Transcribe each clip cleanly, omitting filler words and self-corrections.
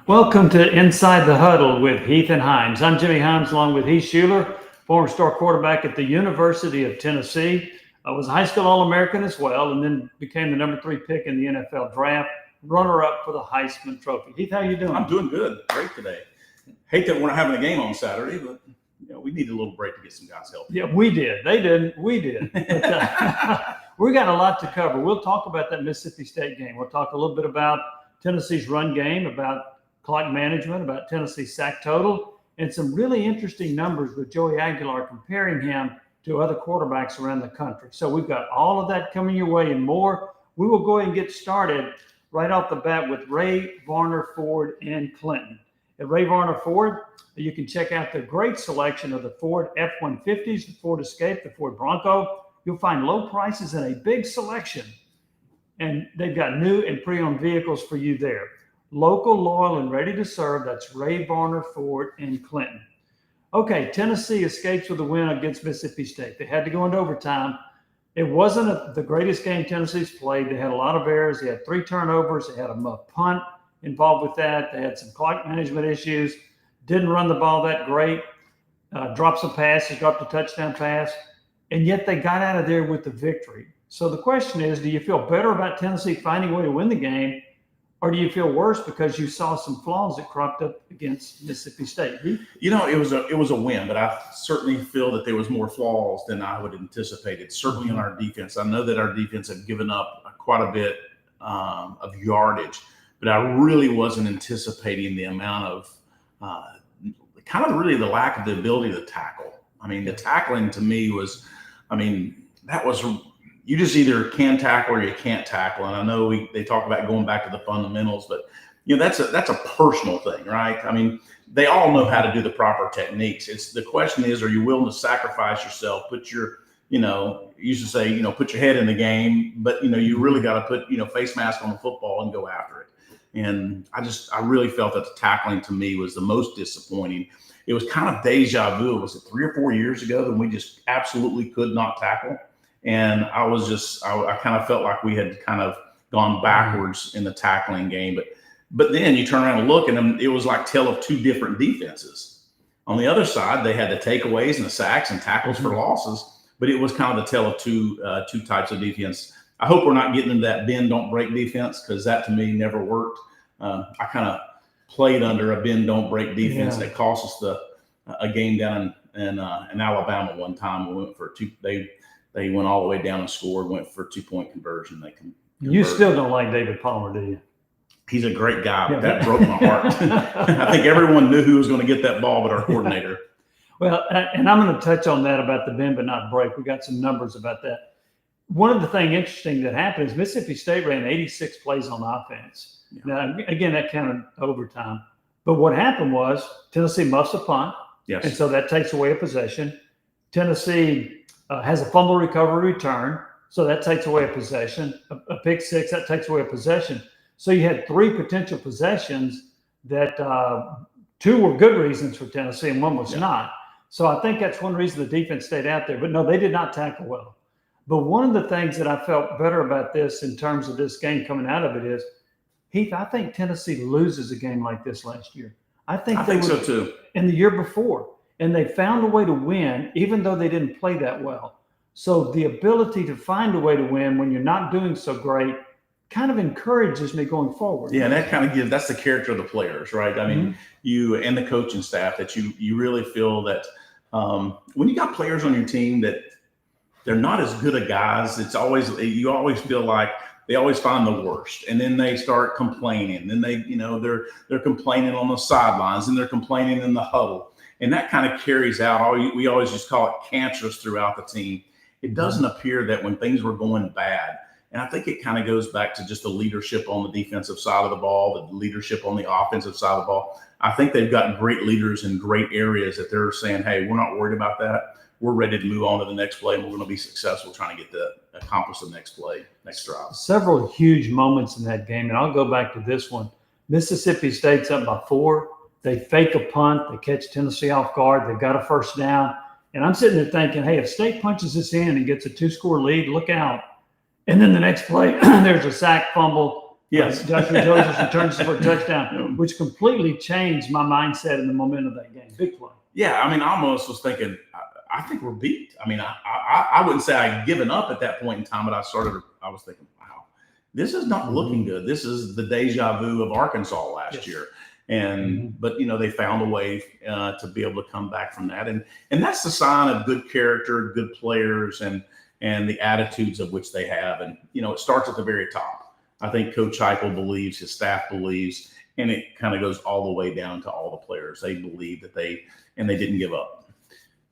Welcome to Inside the Huddle with Heath and Hyams. I'm Jimmy Hyams along with Heath Shuler, former star quarterback at the University of Tennessee. I was a high school All-American as well, and then became the number 3 pick in the NFL draft, runner-up for the Heisman Trophy. Heath, how you doing? I'm doing good. Great today. Hate that we're not having a game on Saturday, but we need a little break to get some guys healthy. Yeah, we did. They didn't. We did. But, we got a lot to cover. We'll talk about that Mississippi State game. We'll talk a little bit about Tennessee's run game, about clock management, about Tennessee's sack total, and some really interesting numbers with Joey Aguilar comparing him to other quarterbacks around the country. So we've got all of that coming your way and more. We will go ahead and get started right off the bat with Ray Varner Ford in Clinton. At Ray Varner Ford, you can check out the great selection of the Ford F-150s, the Ford Escape, the Ford Bronco. You'll find low prices and a big selection. And they've got new and pre-owned vehicles for you there. Local, loyal, and ready to serve. That's Ray Varner Ford in Clinton. Okay, Tennessee escapes with a win against Mississippi State. They had to go into overtime. It wasn't the greatest game Tennessee's played. They had a lot of errors. They had 3 turnovers. They had a punt involved with that. They had some clock management issues. Didn't run the ball that great. Dropped some passes, dropped a touchdown pass. And yet they got out of there with the victory. So the question is, do you feel better about Tennessee finding a way to win the game, or do you feel worse because you saw some flaws that cropped up against Mississippi State? It was a win, but I certainly feel that there was more flaws than I would have anticipated, certainly in our defense. I know that our defense had given up quite a bit of yardage, but I really wasn't anticipating the amount of kind of really the lack of the ability to tackle. I mean, the tackling to me was, that was – you just either can tackle or you can't tackle. And I know they talk about going back to the fundamentals, but that's a personal thing, right? I mean, they all know how to do the proper techniques. It's the question is, are you willing to sacrifice yourself? Put your, used to say, put your head in the game, but you really got to put, face mask on the football and go after it. And I really felt that the tackling to me was the most disappointing. It was kind of deja vu. Was it 3 or 4 years ago that we just absolutely could not tackle? And I kind of felt like we had kind of gone backwards in the tackling game. But then you turn around and look, and it was like tale of 2 different defenses. On the other side, they had the takeaways and the sacks and tackles for losses, but it was kind of the tale of two types of defense. I hope we're not getting into that bend, don't break defense, because that to me never worked. I kind of played under a bend, don't break defense that cost us a game down in Alabama one time. We went for They went all the way down and scored, went for a 2-point conversion. You still don't like David Palmer, do you? He's a great guy, but that broke my heart. I think everyone knew who was going to get that ball but our coordinator. Well, and I'm going to touch on that about the bend but not break. We got some numbers about that. One of the things interesting that happened is Mississippi State ran 86 plays on offense. Yeah. Now, again, that counted overtime. But what happened was Tennessee muffs a punt, and so that takes away a possession. Tennessee has a fumble recovery return, so that takes away a possession. A pick six, that takes away a possession. So you had 3 potential possessions that 2 were good reasons for Tennessee and 1 was not. So I think that's one reason the defense stayed out there. But no, they did not tackle well. But one of the things that I felt better about this in terms of this game coming out of it is, Heath, I think Tennessee loses a game like this last year. I think so too. And the year before. And they found a way to win, even though they didn't play that well. So the ability to find a way to win when you're not doing so great kind of encourages me going forward. Yeah, and that kind of that's the character of the players, right? I mean, you and the coaching staff, that you really feel that when you got players on your team that they're not as good at guys, you always feel like they always find the worst, and then they start complaining. Then they're complaining on the sidelines, and they're complaining in the huddle. And that kind of carries out. We always just call it cancerous throughout the team. It doesn't appear that when things were going bad, and I think it kind of goes back to just the leadership on the defensive side of the ball, the leadership on the offensive side of the ball. I think they've got great leaders in great areas that they're saying, hey, we're not worried about that. We're ready to move on to the next play, and we're going to be successful trying to accomplish the next play, next drive. Several huge moments in that game, and I'll go back to this one. Mississippi State's up by 4. They fake a punt. They catch Tennessee off guard. They've got a first down. And I'm sitting there thinking, hey, if State punches this in and gets a 2-score lead, look out. And then the next play, there's a sack, fumble, Yes. Joshua Joseph returns for a touchdown, which completely changed my mindset and the momentum of that game. Big play. Yeah, I mean, I almost was thinking, I think we're beat. I mean, I wouldn't say I'd given up at that point in time, but I was thinking, wow, this is not looking good. This is the deja vu of Arkansas last year. And but they found a way to be able to come back from that, and that's the sign of good character, good players, and the attitudes of which they have. And it starts at the very top. I think Coach Heupel believes, his staff believes, and it kind of goes all the way down to all the players. They believe that they didn't give up.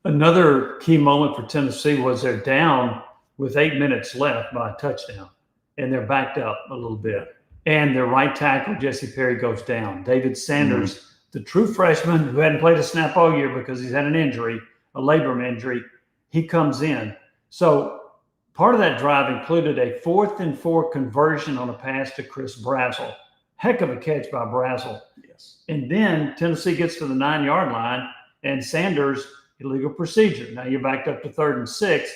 Another key moment for Tennessee was they're down with 8 minutes left by a touchdown, and they're backed up a little bit. And their right tackle, Jesse Perry, goes down. David Sanders, the true freshman who hadn't played a snap all year because he's had an injury, a labrum injury, he comes in. So part of that drive included a 4th and 4 conversion on a pass to Chris Brazzell. Heck of a catch by Brazzell. Yes. And then Tennessee gets to the 9-yard line, and Sanders, illegal procedure. Now you're backed up to 3rd and 6,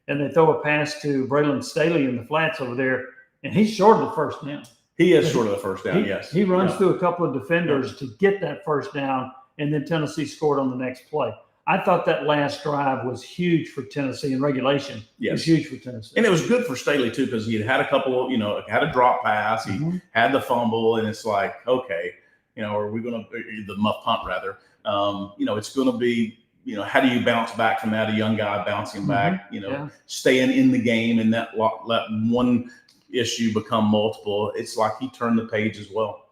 and they throw a pass to Braylon Staley in the flats over there, and he's short of the first down. He is short of the first down, yes. He runs through a couple of defenders to get that first down, and then Tennessee scored on the next play. I thought that last drive was huge for Tennessee in regulation. Yes. It was huge for Tennessee. And it was good for Staley, too, because he had a couple of, had a drop pass. He had the fumble, and it's like, okay, are we going to – the muff punt, rather. It's going to be – how do you bounce back from that? A young guy bouncing back, staying in the game, and let one issue become multiple. It's like he turned the page as well.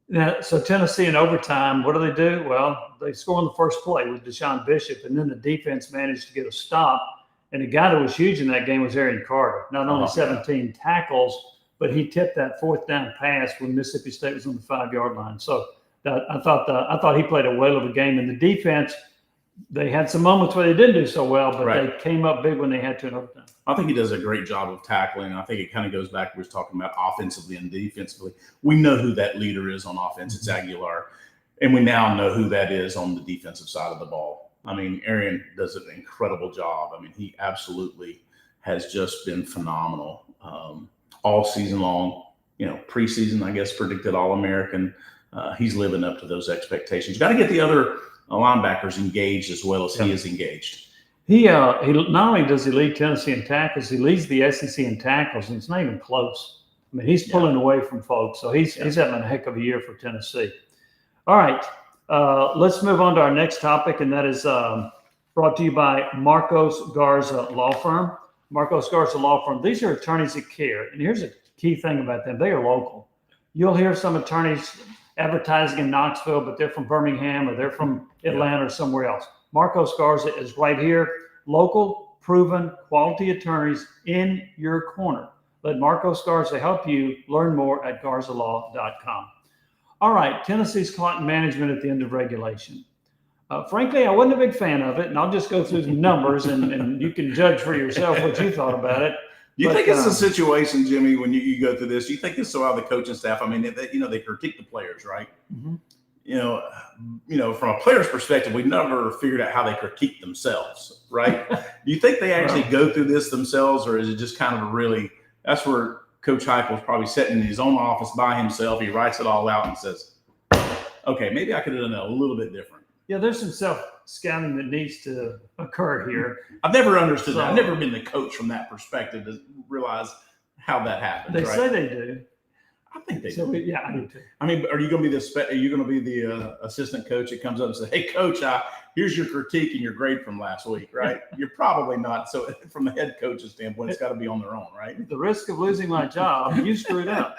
Now, so Tennessee in overtime, what do? Well, they score on the first play with Deshaun Bishop, and then the defense managed to get a stop. And the guy that was huge in that game was Aaron Carter. Not only 17 tackles, but he tipped that 4th down pass when Mississippi State was on the 5-yard line. So I thought he played a whale of a game. And the defense, they had some moments where they didn't do so well, but they came up big when they had to in overtime. I think he does a great job of tackling. I think it kind of goes back to what we were talking about offensively and defensively. We know who that leader is on offense. It's Aguilar. And we now know who that is on the defensive side of the ball. I mean, Aaron does an incredible job. I mean, he absolutely has just been phenomenal all season long. Preseason, I guess, predicted All-American. He's living up to those expectations. Got to get the other linebackers engaged as well as he is engaged. He not only does he lead Tennessee in tackles, he leads the SEC in tackles, and it's not even close. I mean, he's pulling away from folks, so he's having a heck of a year for Tennessee. All right, let's move on to our next topic, and that is brought to you by Marcos Garza Law Firm. Marcos Garza Law Firm, these are attorneys that care, and here's a key thing about them. They are local. You'll hear some attorneys advertising in Knoxville, but they're from Birmingham or they're from Atlanta or somewhere else. Marcos Garza is right here. Local, proven, quality attorneys in your corner. Let Marcos Garza help you. Learn more at garzalaw.com. All right, Tennessee's clock management at the end of regulation. Frankly, I wasn't a big fan of it, and I'll just go through some numbers, and you can judge for yourself what you thought about it. Do you think it's a situation, Jimmy, when you go through this? Do you think it's so how the coaching staff? I mean, they critique the players, right? From a player's perspective, we've never figured out how they critique themselves, right? Do you think they actually go through this themselves, or is it just kind of that's where Coach Heupel is probably sitting in his own office by himself. He writes it all out and says, okay, maybe I could have done it a little bit different. Yeah, there's some self-scouting that needs to occur here. I've never understood that. I've never been the coach from that perspective to realize how that happens. They say they do. I think they do. Yeah, I do too. I mean, are you going to be the assistant coach that comes up and says, "Hey, coach, here's your critique and your grade from last week," right? You're probably not. So, from the head coach's standpoint, it's got to be on their own, right? At the risk of losing my job, you screwed up.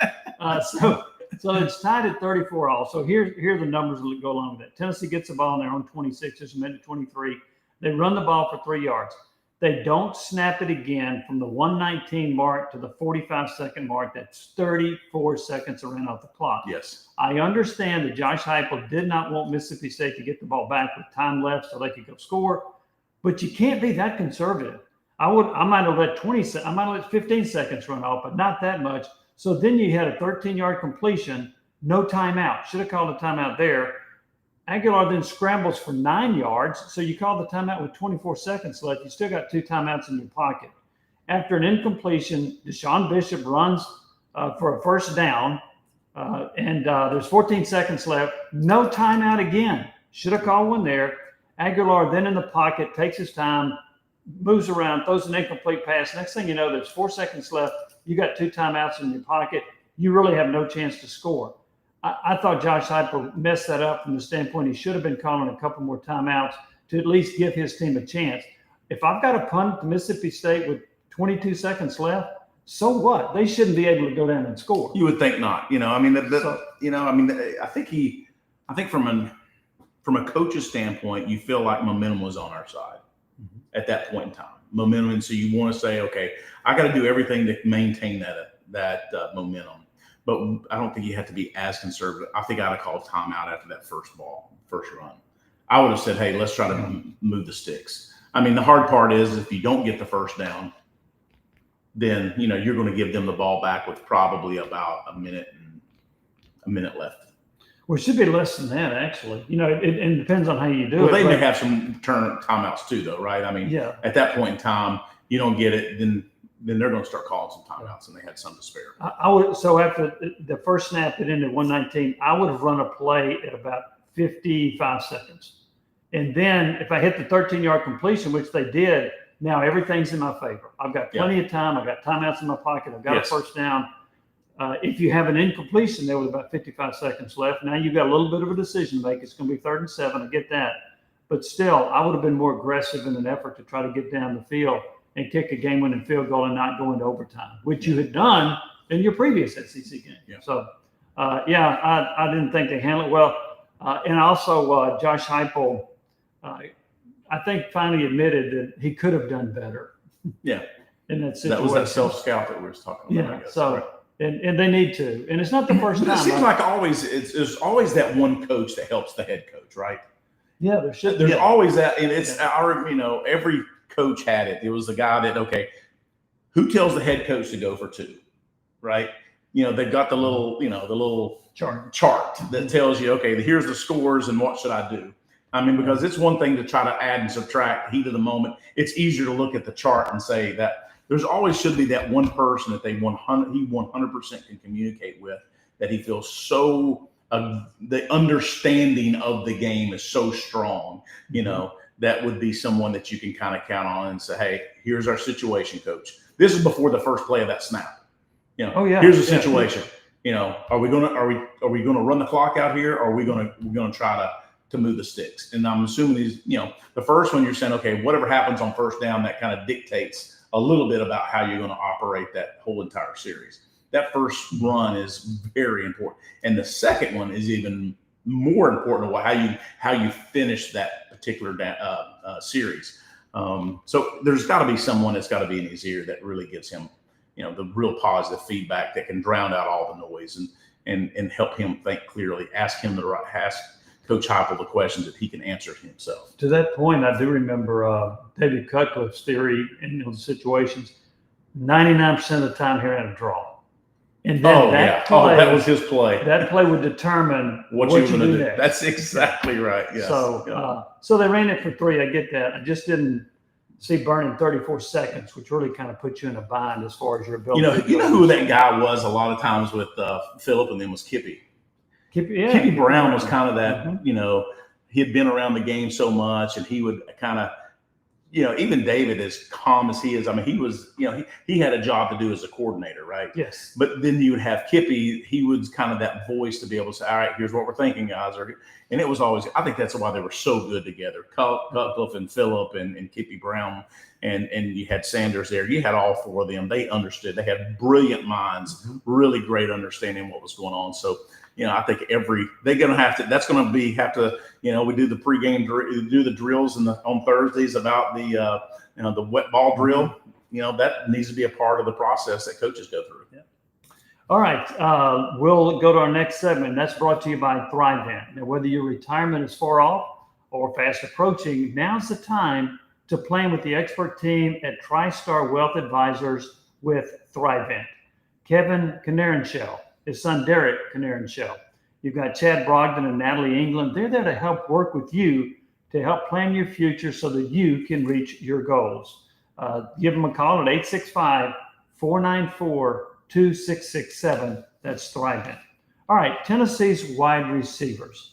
So it's tied at 34 all. So here are the numbers that go along with that. Tennessee gets the ball on their own 26. There's a minute 23. They run the ball for 3 yards. They don't snap it again from the 119 mark to the 45-second mark. That's 34 seconds around off the clock. Yes. I understand that Josh Heupel did not want Mississippi State to get the ball back with time left so they could go score, but you can't be that conservative. I might have let 15 seconds run off, but not that much. So then you had a 13-yard completion, no timeout. Should have called a timeout there. Aguilar then scrambles for 9 yards. So you call the timeout with 24 seconds left. You still got 2 timeouts in your pocket. After an incompletion, Deshaun Bishop runs for a first down, and there's 14 seconds left. No timeout again. Should have called one there. Aguilar then in the pocket, takes his time, moves around, throws an incomplete pass. Next thing you know, there's 4 seconds left. You got 2 timeouts in your pocket. You really have no chance to score. I thought Josh Heupel messed that up from the standpoint he should have been calling a couple more timeouts to at least give his team a chance. If I've got to punt to Mississippi State with 22 seconds left, so what? They shouldn't be able to go down and score. You would think not. I think from a coach's standpoint, you feel like momentum was on our side at that point in time. Momentum, and so you want to say, okay, I got to do everything to maintain that momentum. But I don't think you have to be as conservative. I think I'd have called timeout after that first run. I would have said, hey, let's try to move the sticks. I mean, the hard part is if you don't get the first down, then, you're going to give them the ball back with probably about a minute left. Well, it should be less than that, actually. It depends on how you do it. Well, they may have some turn timeouts too, though, right? I mean, yeah. At that point in time, you don't get it, then they're going to start calling some timeouts, and they had some to spare. So after the first snap, it ended 119. I would have run a play at about 55 seconds. And then if I hit the 13-yard completion, which they did, now everything's in my favor. I've got plenty of time. I've got timeouts in my pocket. I've got a first down. If you have an incompletion there with about 55 seconds left, now you've got a little bit of a decision to make. It's going to be 3rd and 7. I get that. But still, I would have been more aggressive in an effort to try to get down the field and kick a game-winning field goal and not go into overtime, which you had done in your previous SEC game. Yeah. So, I didn't think they handled it well. And also, Josh Heupel, I think finally admitted that he could have done better. Yeah. In that situation. That was that self-scout that we were talking about. Yeah. I guess. So, right. and they need to. And it's not the first time. It seems like there's always that one coach that helps the head coach, right? Yeah, there should. There's always that, and it's every coach had it. It was the guy that, okay, who tells the head coach to go for 2, right? They've got the little chart that tells you, okay, here's the scores and what should I do? I mean, because it's one thing to try to add and subtract heat of the moment. It's easier to look at the chart and say that there's always should be that one person that he 100% can communicate with, that he feels so the understanding of the game is so strong, that would be someone that you can kind of count on and say, hey, here's our situation, coach. This is before the first play of that snap. Here's the situation. Are we gonna run the clock out here, or are we gonna try to move the sticks? And I'm assuming the first one you're saying, okay, whatever happens on first down, that kind of dictates a little bit about how you're going to operate that whole entire series. That first run is very important, and the second one is even more important to how you finish that particular series. So there's got to be someone that's got to be in his ear that really gives him, the real positive feedback that can drown out all the noise and help him think clearly. Ask Coach Heupel the questions that he can answer himself. To that point, I do remember David Cutcliffe's theory in those situations. 99% of the time, here at a draw. And then that was his play. That play would determine what you do next. That's exactly right. Yes. So they ran it for 3. I get that. I just didn't see burning 34 seconds, which really kind of puts you in a bind as far as your ability. You know who that guy was a lot of times with Phillip, and then was Kippy. Kippy Brown was kind of that. He had been around the game so much, and he would kind of. Even David, as calm as he is, I mean, he was, he had a job to do as a coordinator, right? Yes. But then you would have Kippy. He was kind of that voice to be able to say, all right, here's what we're thinking, guys. And it was always, I think that's why they were so good together. Cutcliffe and Phillip and Kippy Brown, and you had Sanders there. You had all 4 of them. They understood. They had brilliant minds, really great understanding of what was going on. So, I think they're going to have to, we do the pregame, do the drills on Thursdays about the wet ball drill. That needs to be a part of the process that coaches go through. Yeah. All right. We'll go to our next segment. That's brought to you by Thrivent. Now, whether your retirement is far off or fast approaching, now's the time to plan with the expert team at TriStar Wealth Advisors with Thrivent. Kevin Canarenshell, his son Derek Canarenshell. You've got Chad Brogdon and Natalie England. They're there to help work with you to help plan your future so that you can reach your goals. Give them a call at 865-494-2667. That's Thrivent. All right, Tennessee's wide receivers.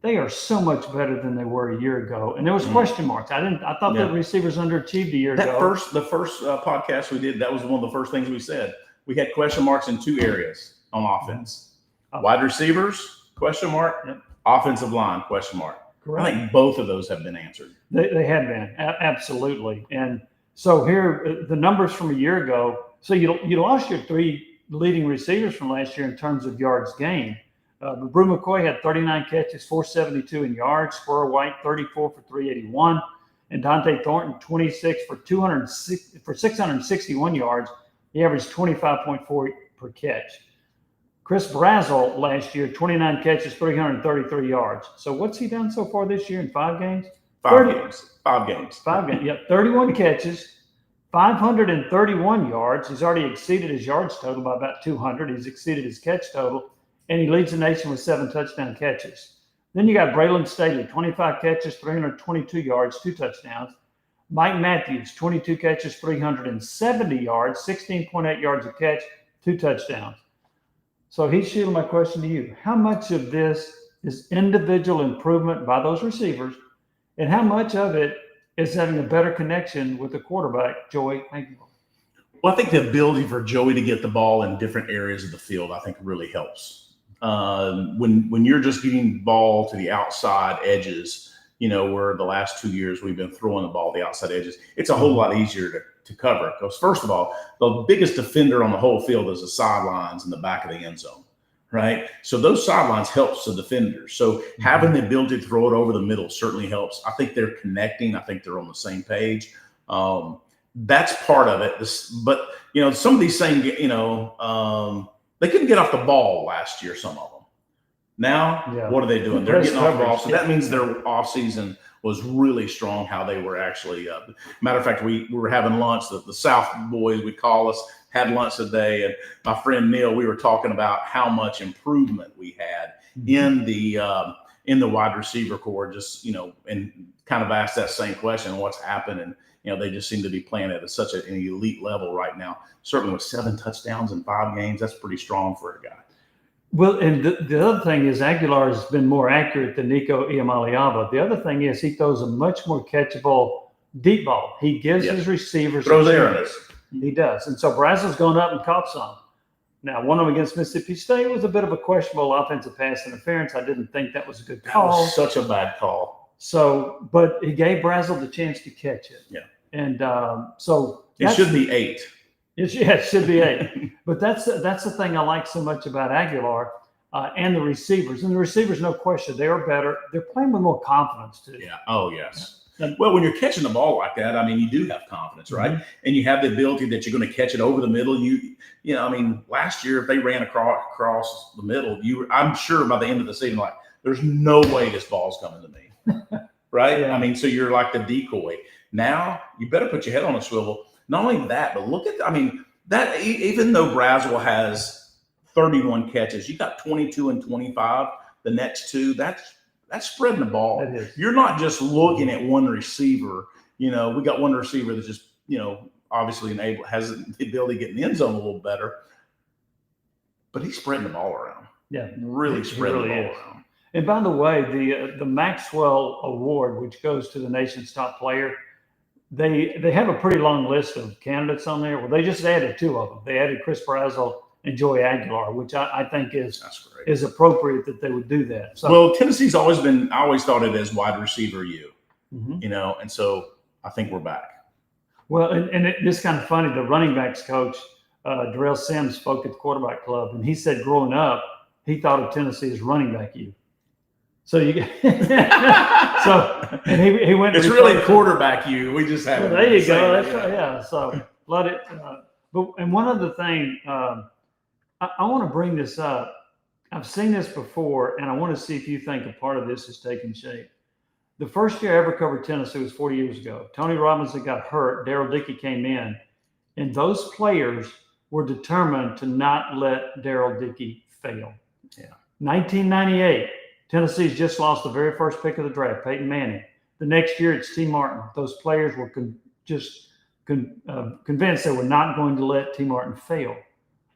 They are so much better than they were a year ago, and there was question marks. I thought that receivers underachieved a year ago. The first podcast we did, that was one of the first things we said. We had question marks in 2 areas on offense: wide receivers, question mark; offensive line, question mark. Correct. I think both of those have been answered. They have been, absolutely. And so here, the numbers from a year ago. So you lost your 3 leading receivers from last year in terms of yards gained. Brew McCoy had 39 catches, 472 in yards. Spurrier White, 34 for 381. And Dante Thornton, 26 for 661 yards. He averaged 25.4 per catch. Chris Brazzell last year, 29 catches, 333 yards. So what's he done so far this year in 5 games? 5 games. 5 games. 5 games. Yeah, 31 catches, 531 yards. He's already exceeded his yards total by about 200. He's exceeded his catch total, and he leads the nation with 7 touchdown catches. Then you got Braylon Staley, 25 catches, 322 yards, 2 touchdowns. Mike Matthews, 22 catches, 370 yards, 16.8 yards a catch, 2 touchdowns. So Heath Shuler, my question to you: how much of this is individual improvement by those receivers, and how much of it is having a better connection with the quarterback, Joey Aguilar? Well, I think the ability for Joey to get the ball in different areas of the field, I think, really helps. When you're just getting the ball to the outside edges, where the last 2 years we've been throwing the ball to the outside edges, it's a whole lot easier to cover. Because first of all, the biggest defender on the whole field is the sidelines in the back of the end zone, right? So those sidelines helps the defenders. So having the ability to throw it over the middle certainly helps. I think they're connecting. I think they're on the same page. That's part of it. But some of these same, they couldn't get off the ball last year, some of them. Now, what are they doing? They're getting off the ball. So that means their offseason was really strong, how they were actually matter of fact, we were having lunch. The South boys, we call us, had lunch today. And my friend Neil, we were talking about how much improvement we had in the wide receiver core, just, and kind of asked that same question, what's happened? And, they just seem to be playing at such an elite level right now. Certainly with 7 touchdowns in 5 games, that's pretty strong for a guy. Well, and the other thing is Aguilar has been more accurate than Nico Iamaleava. The other thing is he throws a much more catchable deep ball. He gives his receivers throws errors. He does. And so Brazzell's gone up and caught some. Now, one of them against Mississippi State was a bit of a questionable offensive pass interference. I didn't think that was a good call. That was such a bad call. So, but he gave Brazzell the chance to catch it. Yeah. And so it should be 8. It should be 8. But that's the thing I like so much about Aguilar and the receivers. And the receivers, no question, they are better. They're playing with more confidence too. Yeah. Oh, yes. Well, when you're catching the ball like that, you do have confidence, right? And you have the ability that you're going to catch it over the middle. Last year, if they ran across the middle, I'm sure by the end of the season, like, there's no way this ball's coming to me, right? Yeah. So you're like the decoy. Now, you better put your head on a swivel. Not only that, but look at, that even though Brazzell has 31 catches, you got 22 and 25, the next 2, that's spreading the ball. That is. You're not just looking at one receiver. We got one receiver that just, obviously has the ability to get in the end zone a little better, but he's spreading the ball around. Yeah. Really spreading the ball around. And by the way, the Maxwell Award, which goes to the nation's top player, they have a pretty long list of candidates on there. Well, they just added 2 of them. They added Chris Brazzell and Joey Aguilar, which I think is appropriate that they would do that. So, well, Tennessee's always been, I always thought it as wide receiver and so I think we're back. Well, and it's kind of funny. The running backs coach, Darrell Sims, spoke at the quarterback club, and he said growing up, he thought of Tennessee as running back you. So and he went. It's really quarterback you. We just have. Well, there you go. That's right. Yeah. So let it. And one other thing, I want to bring this up. I've seen this before, and I want to see if you think a part of this is taking shape. The first year I ever covered Tennessee was 40 years ago. Tony Robinson got hurt. Darrell Dickey came in, and those players were determined to not let Darrell Dickey fail. Yeah. 1998. Tennessee's just lost the very first pick of the draft, Peyton Manning. The next year, it's T. Martin. Those players were convinced they were not going to let T. Martin fail.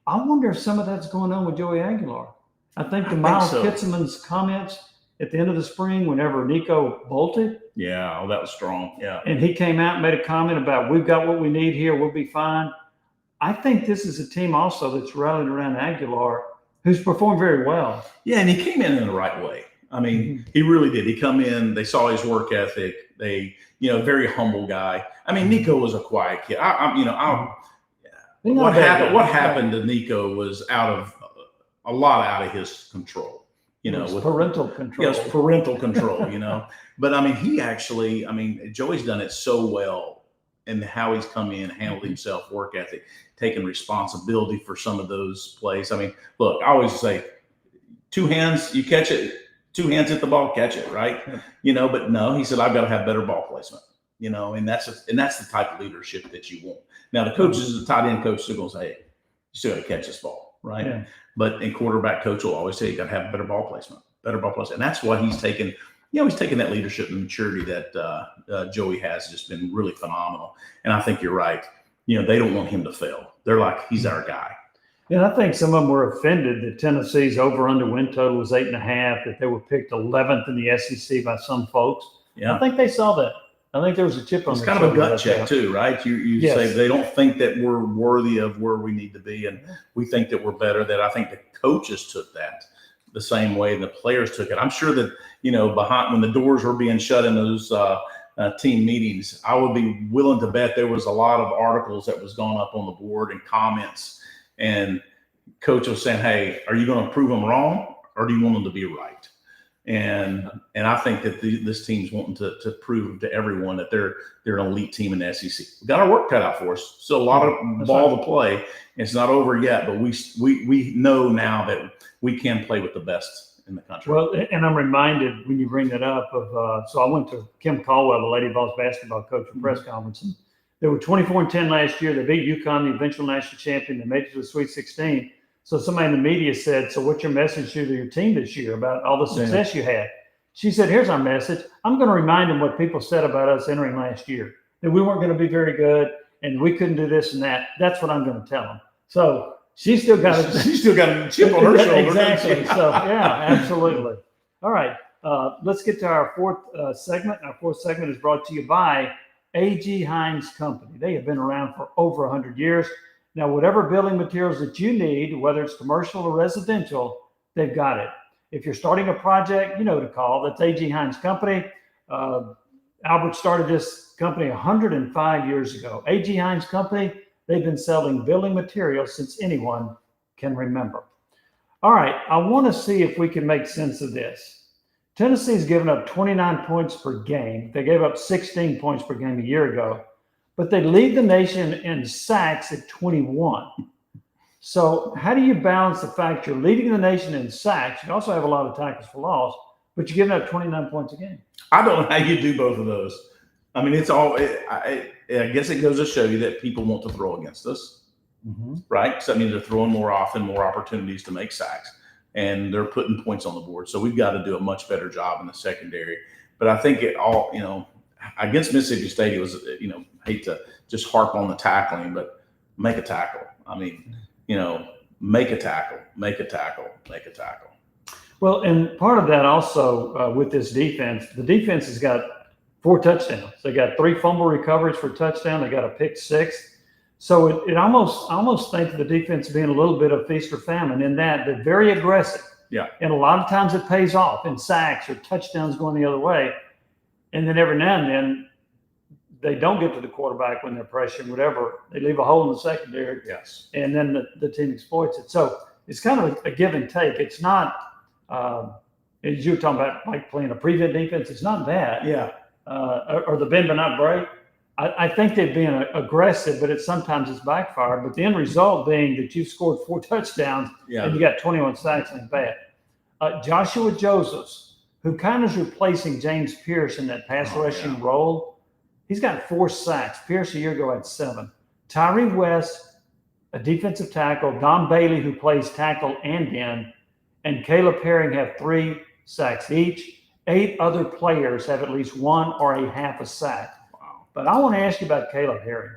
I wonder if some of that's going on with Joey Aguilar. I think the think Miles so. Kitselman's comments at the end of the spring, whenever Nico bolted, Yeah, oh, that was strong. Yeah. and he came out and made a comment about, we've got what we need here, we'll be fine. I think this is a team also that's rallied around Aguilar, who's performed very well. Yeah, and he came in the right way. I mean, he really did. He come in, they saw his work ethic. They, very humble guy. I mean, Nico was a quiet kid. What happened to Nico was a lot out of his control. With parental control. Yes, parental control, But I mean, Joey's done it so well in how he's come in, handled himself, work ethic, taking responsibility for some of those plays. I mean, look, I always say, 2 hands, you catch it, 2 hands hit the ball, catch it, right? But no, he said, I've got to have better ball placement, and that's the type of leadership that you want. Now, the coaches, the tight end coach, still going to say, hey, you still got to catch this ball, right? Yeah. But in quarterback coach will always say you got to have better ball placement. And that's what he's taken. He's taken that leadership and maturity that Joey has just been really phenomenal. And I think you're right. They don't want him to fail. They're like, he's our guy. And I think some of them were offended that Tennessee's over-under win total was 8.5, that they were picked 11th in the SEC by some folks. Yeah. I think they saw that. I think there was a chip on It's their kind of a shoulder gut check too, right? You Yes. say they don't think that we're worthy of where we need to be, and we think that we're better. That I think the coaches took that the same way the players took it. I'm sure that behind when the doors were being shut in those team meetings, I would be willing to bet there was a lot of articles that was going up on the board and comments, and coach was saying, "Hey, are you going to prove them wrong, or do you want them to be right?" And I think that this team's wanting to prove to everyone that they're an elite team in the SEC. We've got our work cut out for us. Still a lot of ball to play. It's not over yet, but we know now that we can play with the best in the country. Well, and I'm reminded when you bring that up of so I went to Kim Caldwell, the Lady Vols basketball coach, for press conference, and they were 24-10 last year. They beat UConn, the eventual national champion. They made it to the Sweet 16. So somebody in the media said, so what's your message to your team this year about all the success you had? She said, here's our message. I'm going to remind them what people said about us entering last year, that we weren't going to be very good and we couldn't do this and that. That's what I'm going to tell them. So she's still got a chip on her shoulder. Exactly. So, yeah, absolutely. All right. Let's get to our fourth segment. Our fourth segment is brought to you by A.G. Hyams Company. They have been around for over 100 years. Now, whatever building materials that you need, whether it's commercial or residential, they've got it. If you're starting a project, you know who to call. That's A.G. Hyams Company. Albert started this company 105 years ago. A.G. Hyams Company, they've been selling building materials since anyone can remember. All right, I want to see if we can make sense of this. Tennessee's given up 29 points per game. They gave up 16 points per game a year ago. But they lead the nation in sacks at 21. So how do you balance the fact you're leading the nation in sacks? You also have a lot of tackles for loss, but you're giving up 29 points a game. I don't know how you do both of those. I mean, I guess it goes to show you that people want to throw against us, right? So that means they're throwing more often, more opportunities to make sacks, and they're putting points on the board. So we've got to do a much better job in the secondary. But I think against Mississippi State, it was, hate to just harp on the tackling, but make a tackle. I mean, make a tackle. Well, and part of that also with this defense, the defense has got 4 touchdowns. They got 3 fumble recoveries for a touchdown. They got a pick 6. So I almost think the defense being a little bit of feast or famine in that they're very aggressive. Yeah. And a lot of times it pays off in sacks or touchdowns going the other way. And then every now and then they don't get to the quarterback when they're pressuring, whatever. They leave a hole in the secondary. Yes. And then the team exploits it. So it's kind of a give and take. It's not, as you were talking about, like playing a prevent defense, it's not that. Yeah. Or the bend but not break. I think they've been aggressive, but sometimes it's backfired. But the end result being that you've scored 4 touchdowns and you got 21 sacks ain't bad. Joshua Josephs, who kind of is replacing James Pierce in that pass rushing role. He's got 4 sacks. Pierce a year ago had 7. Tyree West, a defensive tackle, Don Bailey, who plays tackle and end, and Caleb Herring have 3 sacks each. 8 other players have at least 1 or a half a sack. Wow. But I want to ask you about Caleb Herring.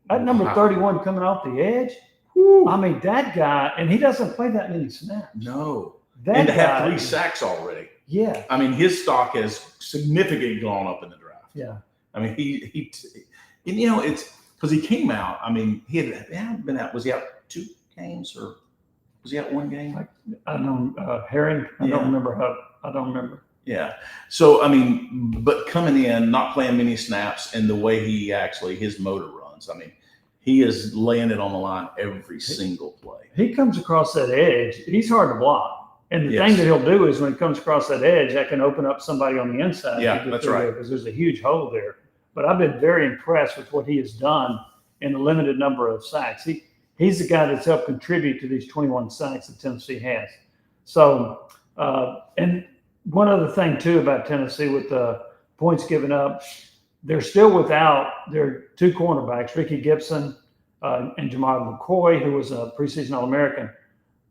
That number 31 coming off the edge, I mean, that guy, and he doesn't play that many snaps. No. and to have guy- 3 sacks already. Yeah. I mean, his stock has significantly gone up in the draft. Yeah. I mean, and you know, it's because he came out. I mean, he hadn't been out. Was he out 2 games or was he out 1 game? I don't Herring. I don't remember how. I don't remember. Yeah. So I mean, but coming in, not playing many snaps, and the way he actually his motor runs. I mean, he is laying it on the line every single play. He comes across that edge. He's hard to block. And the Yes. thing that he'll do is when he comes across that edge, that can open up somebody on the inside. Yeah, that's right. Because there's a huge hole there. But I've been very impressed with what he has done in a limited number of sacks. He's the guy that's helped contribute to these 21 sacks that Tennessee has. So, and one other thing too about Tennessee with the points given up, they're still without their 2 cornerbacks, Ricky Gibson and Jamar McCoy, who was a preseason All-American.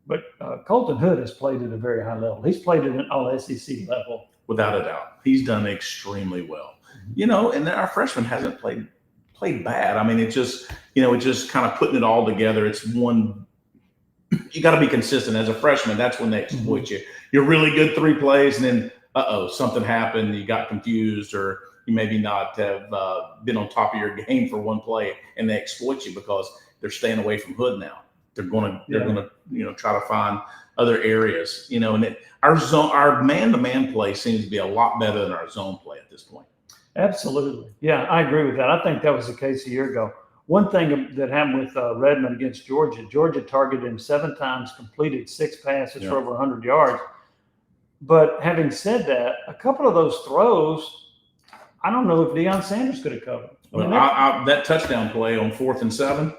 But Colton Hood has played at a very high level. He's played at an all-SEC level. Without a doubt. He's done extremely well. You know, and our freshman hasn't played bad. I mean, it's just kind of putting it all together. It's one, you got to be consistent. As a freshman, that's when they exploit you. You're really good 3 plays, and then, something happened. You got confused, or you maybe not have been on top of your game for 1 play, and they exploit you because they're staying away from Hood now. They're going to try to find other areas, and our man-to-man play seems to be a lot better than our zone play at this point. Absolutely. Yeah, I agree with that. I think that was the case a year ago. One thing that happened with Redmond against Georgia targeted him 7 times, completed 6 passes for over 100 yards. But having said that, a couple of those throws, I don't know if Deion Sanders could have covered. That touchdown play on 4th and 7,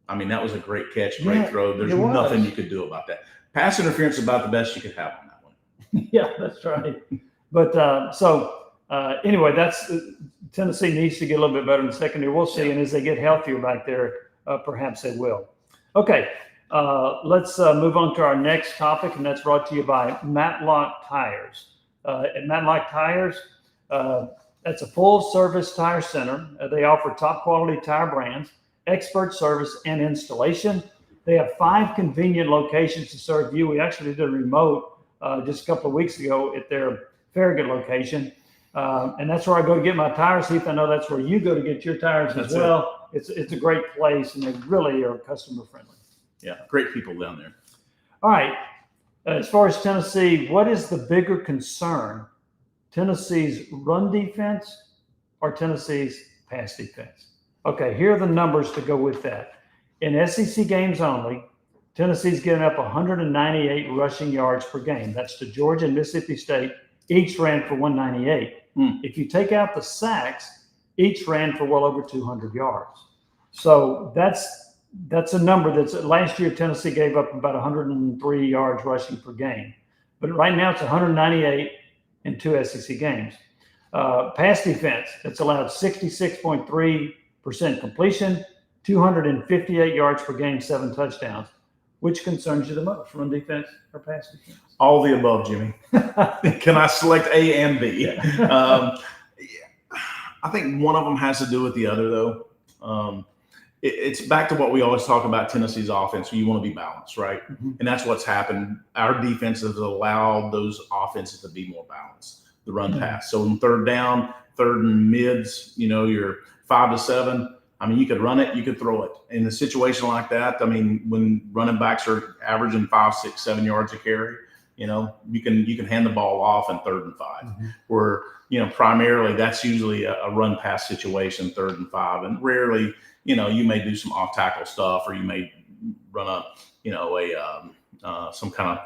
I mean, that was a great catch, great throw. There's nothing you could do about that. Pass interference is about the best you could have on that one. Yeah, that's right. But anyway, that's Tennessee needs to get a little bit better in the secondary. We'll see. And as they get healthier back there, perhaps they will. Okay, let's move on to our next topic, and that's brought to you by Matlock Tires. At Matlock Tires, that's a full-service tire center. They offer top-quality tire brands, expert service, and installation. They have 5 convenient locations to serve you. We actually did a remote just a couple of weeks ago at their Farragut location. And that's where I go to get my tires, Heath. I know that's where you go to get your tires as well. It's a great place, and they really are customer friendly. Yeah, great people down there. All right. As far as Tennessee, what is the bigger concern? Tennessee's run defense or Tennessee's pass defense? Okay, here are the numbers to go with that. In SEC games only, Tennessee's given up 198 rushing yards per game. That's to Georgia and Mississippi State. Each ran for 198. If you take out the sacks, each ran for well over 200 yards. So that's a number that's last year Tennessee gave up about 103 yards rushing per game. But right now it's 198 in 2 SEC games. Pass defense, that's allowed 66.3% completion, 258 yards per game, 7 touchdowns. Which concerns you the most, run defense or pass defense? All the above, Jimmy. Can I select A and B? Yeah. I think one of them has to do with the other, though. It's back to what we always talk about Tennessee's offense. You want to be balanced, right? And that's what's happened. Our defense has allowed those offenses to be more balanced, the run pass. So in 3rd down, 3rd and mids, you're 5 to 7. I mean, you could run it, you could throw it. In a situation like that, I mean, when running backs are averaging 5, 6, 7 yards a carry, you can hand the ball off in 3rd and 5. Where, primarily that's usually a run pass situation, 3rd and 5. And rarely, you may do some off tackle stuff, or you may run some kind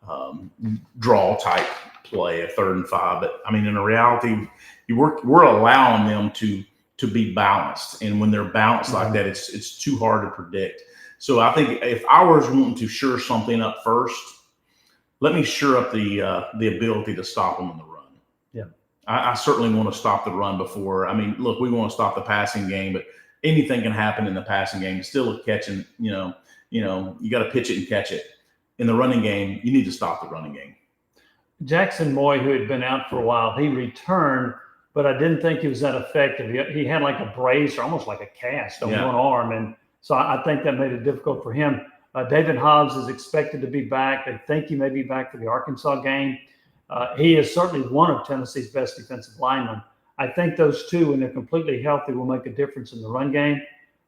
of draw type play at 3rd and 5. But I mean, in reality, we're allowing them to be balanced, and when they're balanced like that, it's too hard to predict. So I think if I was wanting to shore something up first, let me shore up the ability to stop them in the run. Yeah, I certainly want to stop the run before. I mean, look, we want to stop the passing game, but anything can happen in the passing game. It's still a catching. You got to pitch it and catch it. In the running game, you need to stop the running game. Jackson Moy, who had been out for a while, he returned. But I didn't think he was that effective. He had like a brace or almost like a cast on one arm. And so I think that made it difficult for him. David Hobbs is expected to be back. They think he may be back for the Arkansas game. He is certainly one of Tennessee's best defensive linemen. I think those two, when they're completely healthy, will make a difference in the run game.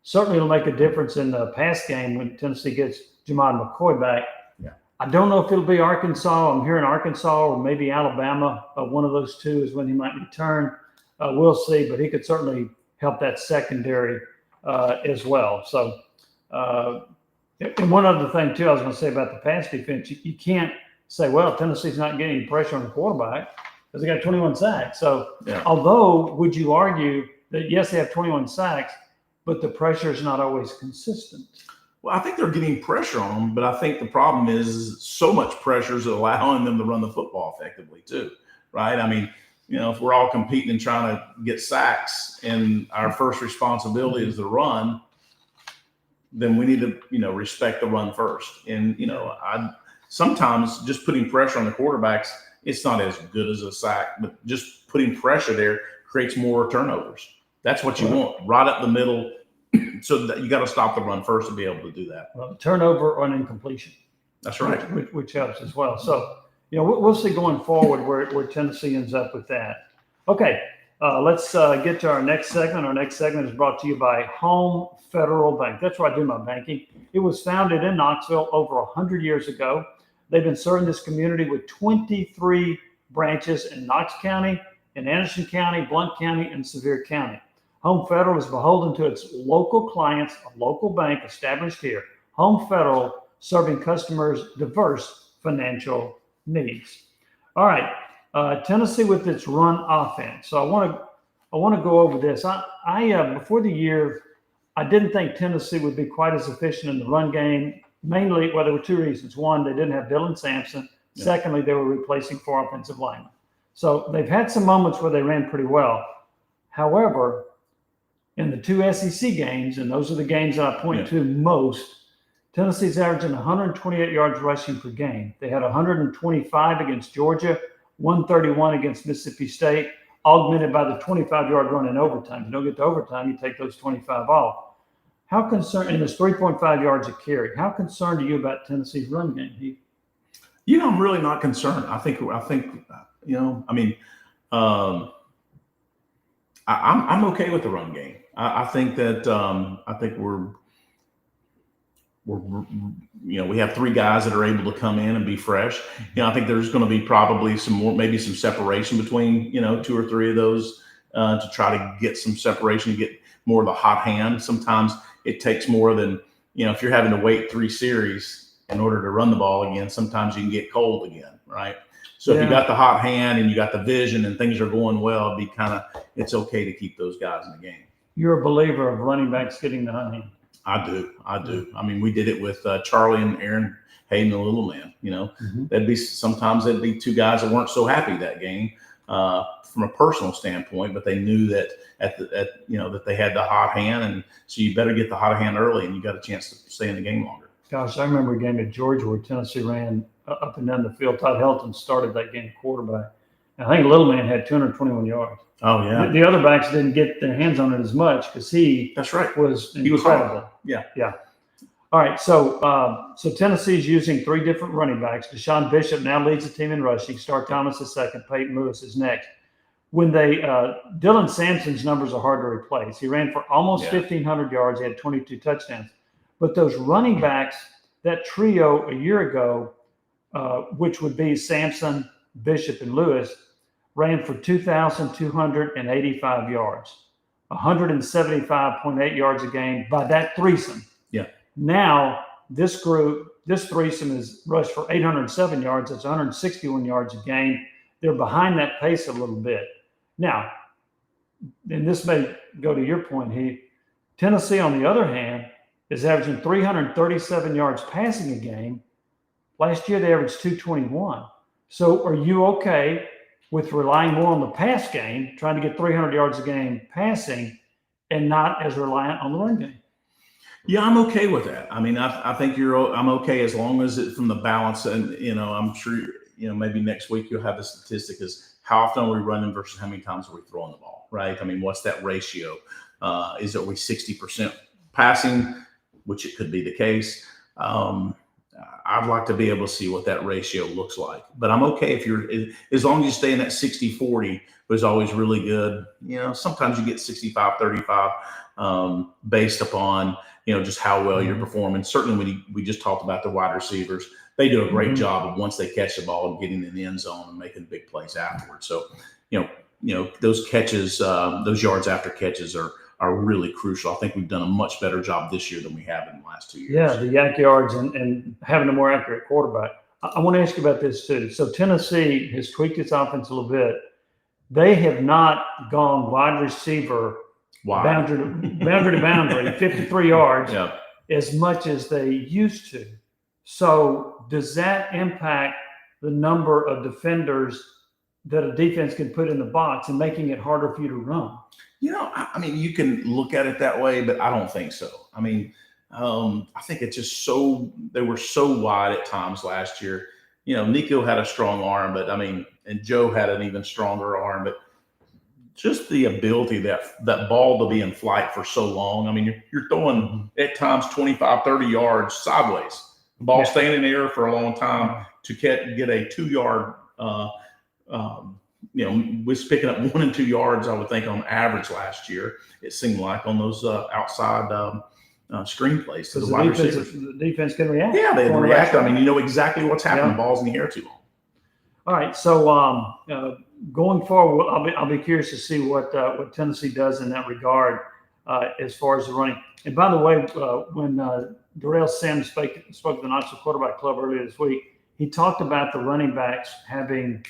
Certainly will make a difference in the pass game when Tennessee gets Jamon McCoy back. Yeah. I don't know if it'll be Arkansas. I'm hearing Arkansas or maybe Alabama. One of those two is when he might return. We'll see, but he could certainly help that secondary as well. So, and one other thing, too, I was going to say about the pass defense, you can't say, well, Tennessee's not getting any pressure on the quarterback because they got 21 sacks. So, although would you argue that, yes, they have 21 sacks, but the pressure is not always consistent? Well, I think they're getting pressure on them, but I think the problem is so much pressure is allowing them to run the football effectively, too, right? I mean, if we're all competing and trying to get sacks and our first responsibility is the run, then we need to, respect the run first. And, sometimes just putting pressure on the quarterbacks, it's not as good as a sack, but just putting pressure there creates more turnovers. That's what you want, right up the middle. So that you got to stop the run first to be able to do that. Well, turnover or an incompletion. That's right. Which helps as well. So, we'll see going forward where Tennessee ends up with that. Okay, let's get to our next segment. Our next segment is brought to you by Home Federal Bank. That's where I do my banking. It was founded in Knoxville over 100 years ago. They've been serving this community with 23 branches in Knox County, in Anderson County, Blount County, and Sevier County. Home Federal is beholden to its local clients, a local bank established here. Home Federal serving customers diverse financial needs. All right, Tennessee with its run offense. So I want to go over this. I before the year, I didn't think Tennessee would be quite as efficient in the run game. Mainly, well, there were two reasons. One, they didn't have Dylan Sampson. Yeah. Secondly, they were replacing 4 offensive linemen. So they've had some moments where they ran pretty well. However, in the two SEC games, and those are the games that I point to most, Tennessee's averaging 128 yards rushing per game. They had 125 against Georgia, 131 against Mississippi State, augmented by the 25-yard run in overtime. You don't get to overtime, you take those 25 off. How concerned, and there's 3.5 yards a carry. How concerned are you about Tennessee's run game, Heath? I'm really not concerned. I think, I'm okay with the run game. I think that we have three guys that are able to come in and be fresh. I think there's going to be probably maybe some separation between, 2 or 3 of those to try to get some separation, to get more of the hot hand. Sometimes it takes more than, if you're having to wait 3 series in order to run the ball again, sometimes you can get cold again, right? So if you got the hot hand and you got the vision and things are going well, it's okay to keep those guys in the game. You're a believer of running backs getting the hot hand. I do. I mean, we did it with Charlie and Aaron Hayden, the little man. Sometimes there'd be 2 guys that weren't so happy that game from a personal standpoint, but they knew that that they had the hot hand, and so you better get the hot hand early, and you got a chance to stay in the game longer. Gosh, I remember a game at Georgia where Tennessee ran up and down the field. Todd Helton started that game quarterback. And I think Little Man had 221 yards. Oh, yeah. The other backs didn't get their hands on it as much because that's right. was incredible. Yeah. All right, so Tennessee's using 3 different running backs. Deshaun Bishop now leads the team in rushing. Star Thomas is second. Peyton Lewis is next. When Dylan Sampson's numbers are hard to replace. He ran for almost 1,500 yards. He had 22 touchdowns. But those running backs, that trio a year ago, which would be Sampson, Bishop, and Lewis, ran for 2,285 yards, 175.8 yards a game by that threesome. Yeah. Now, this threesome is rushed for 807 yards. That's 161 yards a game. They're behind that pace a little bit. Now, and this may go to your point, Heath, Tennessee, on the other hand, is averaging 337 yards passing a game. Last year, they averaged 221. So are you okay with relying more on the pass game, trying to get 300 yards a game passing, and not as reliant on the run game? Yeah, I'm okay with that. I mean, I think I'm okay as long as it's from the balance. And, I'm sure, maybe next week you'll have the statistic is how often are we running versus how many times are we throwing the ball, right? I mean, what's that ratio? Are we 60% passing, which it could be the case, I'd like to be able to see what that ratio looks like. But I'm okay as long as you stay in that 60-40 was always really good. Sometimes you get 65-35 based upon, just how well you're performing. Certainly we just talked about the wide receivers. They do a great job of once they catch the ball and getting in the end zone and making big plays afterwards. So, those catches, those yards after catches are really crucial. I think we've done a much better job this year than we have in the last 2 years. Yeah, the yak yards and having a more accurate quarterback. I want to ask you about this too. So Tennessee has tweaked its offense a little bit. They have not gone wide receiver boundary to boundary, 53 yards as much as they used to. So does that impact the number of defenders that a defense can put in the box and making it harder for you to run? You can look at it that way, but I don't think so. I think it's just they were so wide at times last year. Nico had a strong arm, but and Joe had an even stronger arm, but just the ability that ball to be in flight for so long. You're throwing at times 25, 30 yards sideways, the ball staying in the air for a long time to get a 2-yard, was picking up 1 and 2 yards, I would think, on average last year. It seemed like on those outside screen plays to the wide receivers. The defense can react. Yeah, they react. You know exactly what's happening. The ball's in the air too long. All right. So going forward, I'll be curious to see what Tennessee does in that regard as far as the running. And by the way, when Darrell Sims spoke at the Knoxville Quarterback Club earlier this week, he talked about the running backs having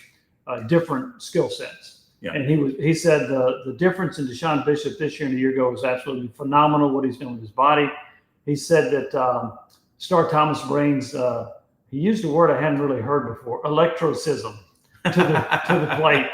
different skill sets. Yeah. And he said the difference in Deshaun Bishop this year and a year ago was absolutely phenomenal, what he's doing with his body. He said that Star Thomas brings, he used a word I hadn't really heard before, electrocism to the plate.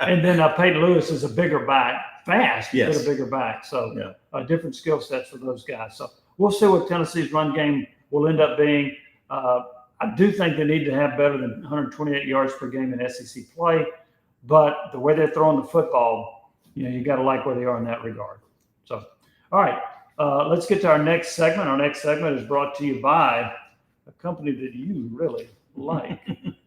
And then Peyton Lewis is a bigger back, fast, but a bigger back. So different skill sets for those guys. So we'll see what Tennessee's run game will end up being. I do think they need to have better than 128 yards per game in SEC play. But the way they're throwing the football, you got to like where they are in that regard. So, all right, let's get to our next segment. Our next segment is brought to you by a company that you really like.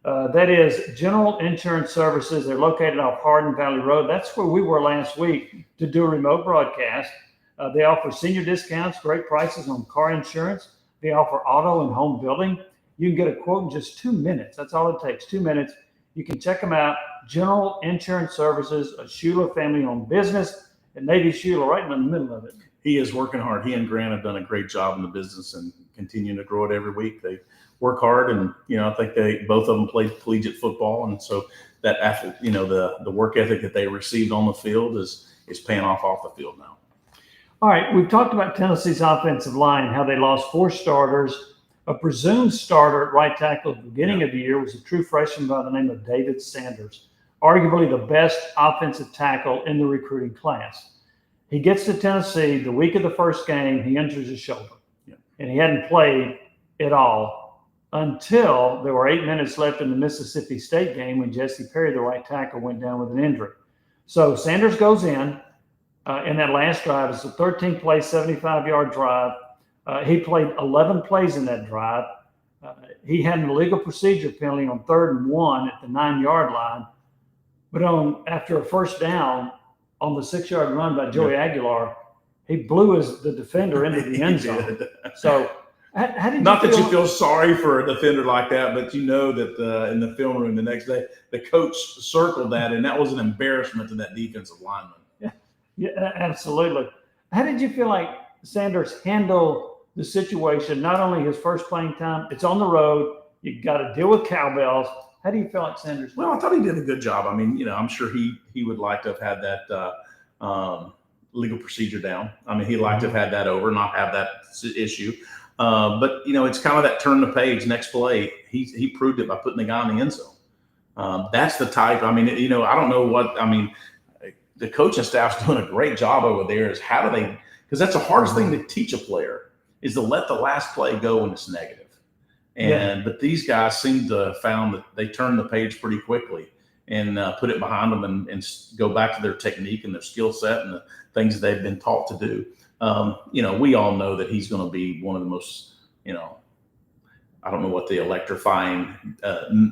That is General Insurance Services. They're located off Hardin Valley Road. That's where we were last week to do a remote broadcast. They offer senior discounts, great prices on car insurance. They offer auto and home building. You can get a quote in just 2 minutes. That's all it takes, 2 minutes. You can check them out. General Insurance Services, a Shuler family-owned business, and Navy Shuler right in the middle of it. He is working hard. He and Grant have done a great job in the business and continuing to grow it every week. They work hard, and I think both of them played collegiate football, and so that athlete, the work ethic that they received on the field is paying off the field now. All right, we've talked about Tennessee's offensive line, how they lost 4 starters. A presumed starter at right tackle at the beginning of the year was a true freshman by the name of David Sanders, arguably the best offensive tackle in the recruiting class. He gets to Tennessee the week of the first game. He injures his shoulder, and he hadn't played at all until there were 8 minutes left in the Mississippi State game when Jesse Perry, the right tackle, went down with an injury. So Sanders goes in that last drive. It's a 13-play, 75-yard drive. He played 11 plays in that drive. He had an illegal procedure penalty on 3rd and 1 at the 9-yard line. But after a first down on the 6-yard run by Joey Aguilar, he blew the defender into the end zone. So how did you Not that you feel sorry for a defender like that, but that in the film room the next day, the coach circled that, and that was an embarrassment to that defensive lineman. Yeah, absolutely. How did you feel like Sanders handled the situation? Not only his first playing time, it's on the road. You got to deal with cowbells. How do you feel like Sanders? Well, I thought he did a good job. I'm sure he would like to have had that legal procedure down. He'd like to have had that over, not have that issue. But it's kind of that turn the page, next play. He proved it by putting the guy in the end zone. That's the type. I don't know what. The coaching staff's doing a great job over there. Is how do they? Because that's the hardest thing to teach a player is to let the last play go when it's negative. But these guys seem to have found that they turn the page pretty quickly and put it behind them and go back to their technique and their skill set and the things that they've been taught to do. We all know that he's going to be one of the most, I don't know what the electrifying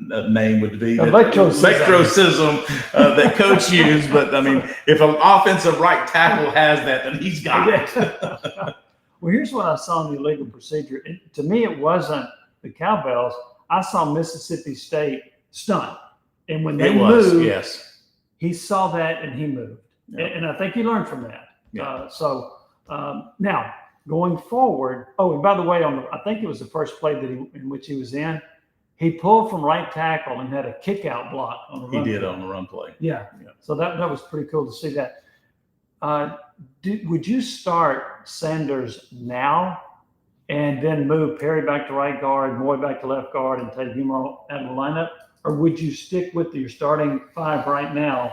name would be. Electrocism. That coach used. But I mean, if an offensive right tackle has that, then he's got it. Well, here's what I saw in the illegal procedure. To me, it wasn't the cowbells. I saw Mississippi State stunt. And when they moved, yes, he saw that and he moved. Yep. And I think he learned from that. Yeah. Now, going forward, and by the way, I think it was the first play in which he was in, he pulled from right tackle and had a kick out block on the run. He did on the run play. Yeah. So that was pretty cool to see that. Would you start Sanders now and then move Perry back to right guard, Moy back to left guard, and take him out of the lineup? Or would you stick with your starting five right now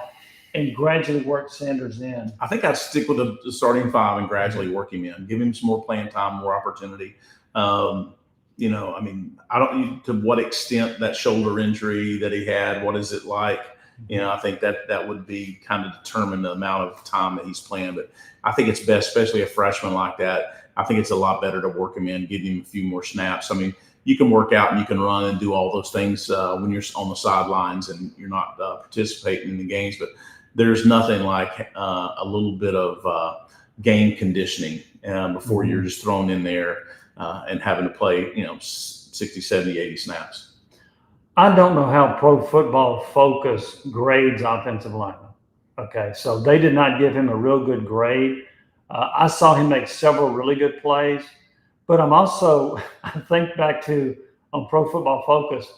and gradually work Sanders in? I think I'd stick with the starting five and gradually work him in, give him some more playing time, more opportunity. I mean, I don't to what extent that shoulder injury that he had, what is it like? I think that would be kind of determine the amount of time that he's playing. But I think it's best, especially a freshman like that. I think it's a lot better to work him in, give him a few more snaps. I mean, you can work out and you can run and do all those things when you're on the sidelines and you're not participating in the games. But there's nothing like a little bit of game conditioning before you're just thrown in there and having to play, 60, 70, 80 snaps. I don't know how Pro Football Focus grades offensive linemen. Okay, so they did not give him a real good grade. I saw him make several really good plays, but I think back to on Pro Football Focus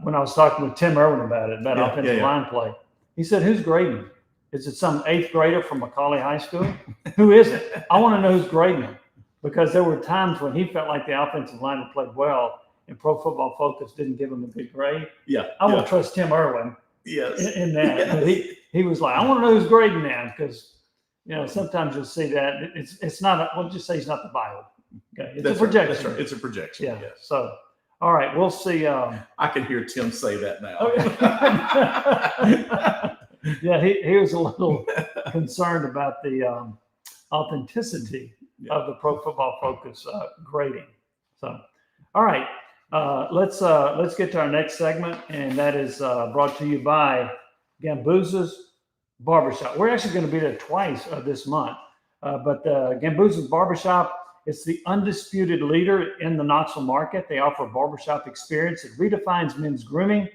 when I was talking with Tim Irwin about offensive line play. He said, "Who's grading him? Is it some 8th grader from Macaulay High School? Who is it? I want to know who's grading him." Because there were times when he felt like the offensive lineman played well and Pro Football Focus didn't give him a good grade. Yeah. I won't trust Tim Irwin in that. Yes. But he was like, I want to know who's grading that because, sometimes you'll see that. It's not, we'll just say he's not the Bible. Okay. It's a projection. That's right. It's a projection. Yeah. Yes. So, all right, we'll see. I can hear Tim say that now. Yeah, he was a little concerned about the authenticity of the Pro Football Focus grading. So, all right, let's get to our next segment, and that is brought to you by Gambuza's Barbershop. We're actually going to be there twice this month, but Gambuza's Barbershop is the undisputed leader in the Knoxville market. They offer a barbershop experience that redefines men's grooming.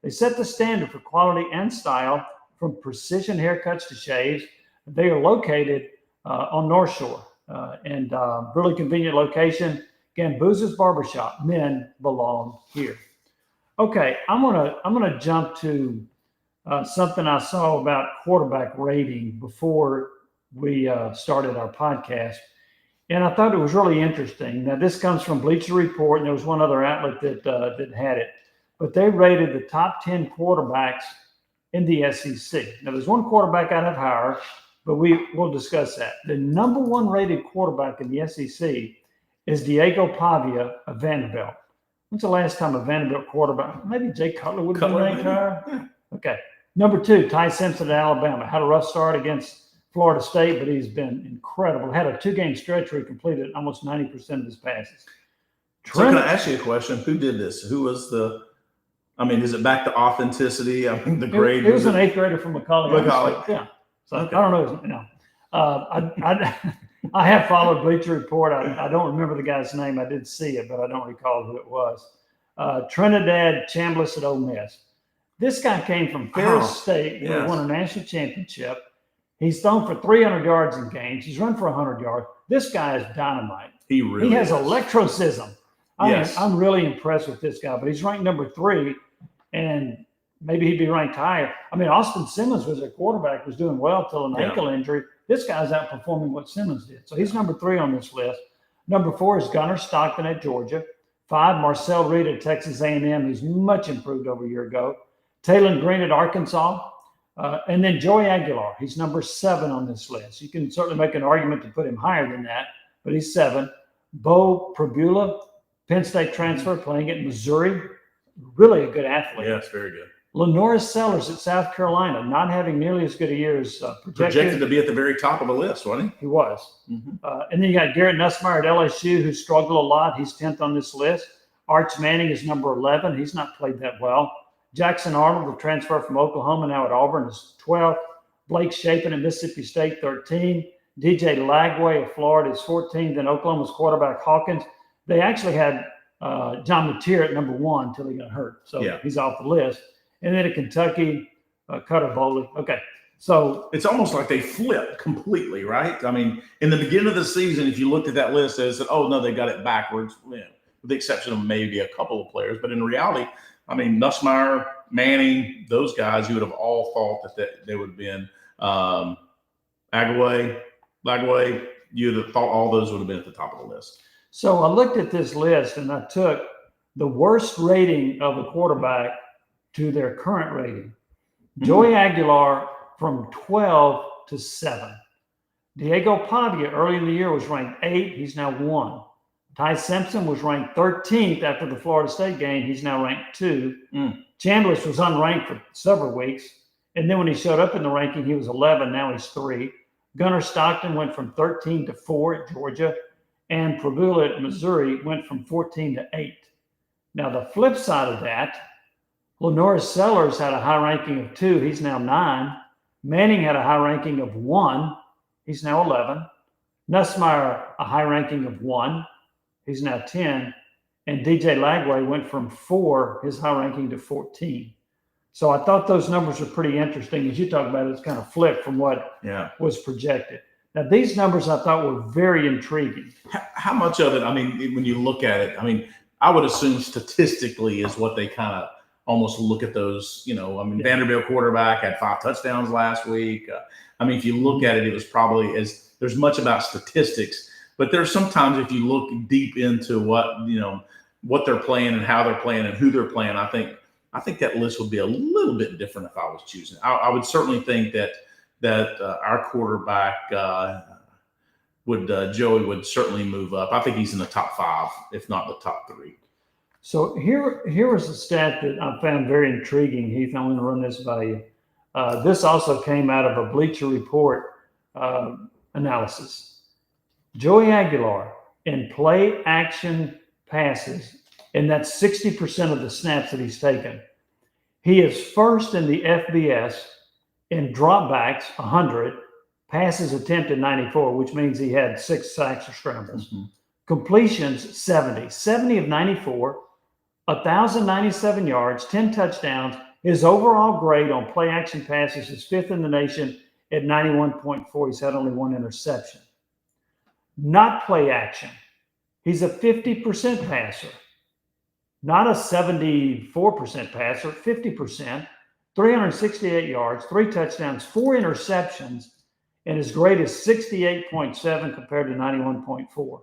They set the standard for quality and style, from precision haircuts to shaves. They are located on North Shore and really convenient location. Gambuza's Barbershop. Men belong here. Okay, I'm gonna jump to something I saw about quarterback rating before we started our podcast, and I thought it was really interesting. Now, this comes from Bleacher Report, and there was one other outlet that had it, but they rated the top 10 quarterbacks in the SEC. Now, there's one quarterback I'd have higher, but we'll discuss that. The number one rated quarterback in the SEC is Diego Pavia of Vanderbilt. When's the last time a Vanderbilt quarterback? Maybe Jay Cutler would have been ranked higher. Okay. Number 2, Ty Simpson at Alabama. Had a rough start against Florida State, but he's been incredible. Had a 2-game stretch where he completed almost 90% of his passes. So can I ask you a question? Who did this? Who was is it back to authenticity? I mean, the grade. It was an 8th grader from Macaulay. Yeah. So okay. I don't know. I have followed Bleacher Report. I don't remember the guy's name. I did see it, but I don't recall who it was. Trinidad Chambliss at Ole Miss. This guy came from Ferris State, where he won a national championship. He's thrown for 300 yards in games. He's run for 100 yards. This guy is dynamite. He has electrocism. I'm really impressed with this guy, but he's ranked number 3, and maybe he'd be ranked higher. I mean, Austin Simmons was their quarterback, was doing well till an ankle injury. This guy's outperforming what Simmons did. So he's number 3 on this list. Number 4 is Gunnar Stockton at Georgia. 5, Marcel Reed at Texas A&M. He's much improved over a year ago. Taylor Green at Arkansas. And then Joey Aguilar. He's number 7 on this list. You can certainly make an argument to put him higher than that, but he's 7. Bo Pribula, Penn State transfer, playing at Missouri. Really a good athlete. Yes, very good. Lenoris Sellers at South Carolina, not having nearly as good a year as projected to be at the very top of the list, wasn't he? He was. Mm-hmm. And then you got Garrett Nussmeier at LSU, who struggled a lot. He's 10th on this list. Arch Manning is number 11. He's not played that well. Jackson Arnold, the transfer from Oklahoma, now at Auburn, is 12th. Blake Shapen at Mississippi State, 13. DJ Lagway of Florida is 14. Then Oklahoma's quarterback Hawkins. They actually had John Mateer at number 1 until he got hurt. So he's off the list. And then at Kentucky, Cutter Boley. Okay. So it's almost like they flipped completely, right? I mean, in the beginning of the season, if you looked at that list, they said, oh, no, they got it backwards, with the exception of maybe a couple of players. But in reality, I mean, Nussmeier, Manning, those guys, you would have all thought that they would have been Lagway, you'd have thought all those would have been at the top of the list. So I looked at this list and I took the worst rating of a quarterback to their current rating. Joey Aguilar from 12 to 7. Diego Pavia early in the year was ranked 8. He's now 1. Ty Simpson was ranked 13th after the Florida State game. He's now ranked 2. Chambliss was unranked for several weeks. And then when he showed up in the ranking, he was 11. Now he's 3. Gunnar Stockton went from 13 to 4 at Georgia. And Prabula at Missouri went from 14 to 8. Now, the flip side of that, Lenoris Sellers had a high ranking of 2. He's now 9. Manning had a high ranking of 1. He's now 11. Nussmeier, a high ranking of 1. He's now 10. And DJ Lagway went from 4, his high ranking, to 14. So I thought those numbers are pretty interesting. As you talk about it, it's kind of flipped from what was projected. Now, these numbers I thought were very intriguing. How much of it, I mean, when you look at it, I mean, I would assume statistically is what they kind of almost look at those, Vanderbilt quarterback had 5 touchdowns last week. I mean, if you look at it, it was probably there's much about statistics, but there's sometimes if you look deep into what they're playing and how they're playing and who they're playing, I think that list would be a little bit different if I was choosing. I would certainly think that our quarterback Joey would certainly move up. I think he's in the top 5, if not the top 3. So here was a stat that I found very intriguing, Heath. I'm going to run this by you. This also came out of a Bleacher Report analysis. Joey Aguilar in play action passes, and that's 60% of the snaps that he's taken. He is first in the FBS in dropbacks, 100, passes attempted 94, which means he had 6 sacks or scrambles. Completions, 70. 70 of 94, 1,097 yards, 10 touchdowns. His overall grade on play action passes is 5th in the nation at 91.4. He's had only 1 interception. Not play action. He's a 50% passer. Not a 74% passer, 50%, 368 yards, 3 touchdowns, 4 interceptions, and his grade is 68.7 compared to 91.4.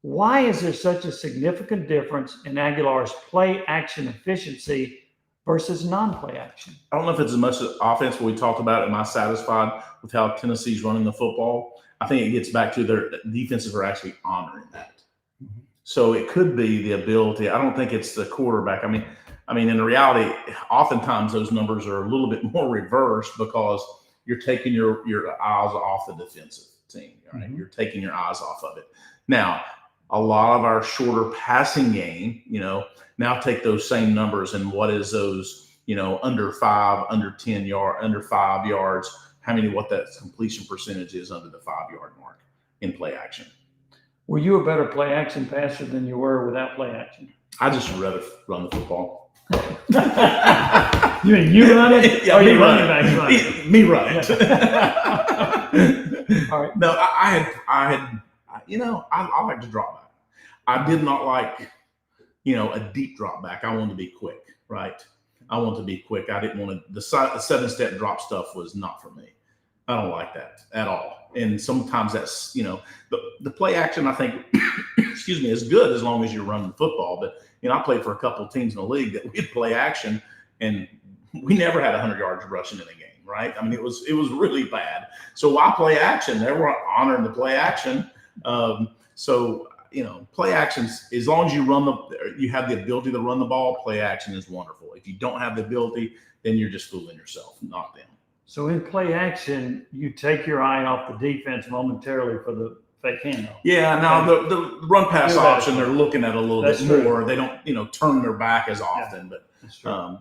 Why is there such a significant difference in Aguilar's play action efficiency versus non-play action? I don't know if it's as much offense we talked about. Am I satisfied with how Tennessee's running the football? I think it gets back to their defenses are actually honoring that. So it could be the ability. I don't think it's the quarterback. I mean, in reality, oftentimes those numbers are a little bit more reversed because you're taking your eyes off the defensive team. Right? You're taking your eyes off of it. Now, a lot of our shorter passing game, now take those same numbers and what is those, under 5, under 10 yard, under 5 yards, what that completion percentage is under the 5-yard mark in play action. Were you a better play action passer than you were without play action? I just rather run the football. You mean you run it? Yeah, me running back run it? Me run it. All right. No, I like to drop back. I did not like, a deep drop back. I wanted to be quick, right? I wanted to be quick. I didn't want to, the 7-step drop stuff was not for me. I don't like that at all. And sometimes that's, the play action, I think, is good as long as you're running the football. But, I played for a couple of teams in the league that we'd play action and we never had 100 yards rushing in a game, right? I mean, it was really bad. So why play action? They were honoring the play action. Play actions, as long as you have the ability to run the ball, play action is wonderful. If you don't have the ability, then you're just fooling yourself, not them. So in play action, you take your eye off the defense momentarily for fake handoff. Yeah, now the run pass option they're looking at a little bit more. They don't turn their back as often, but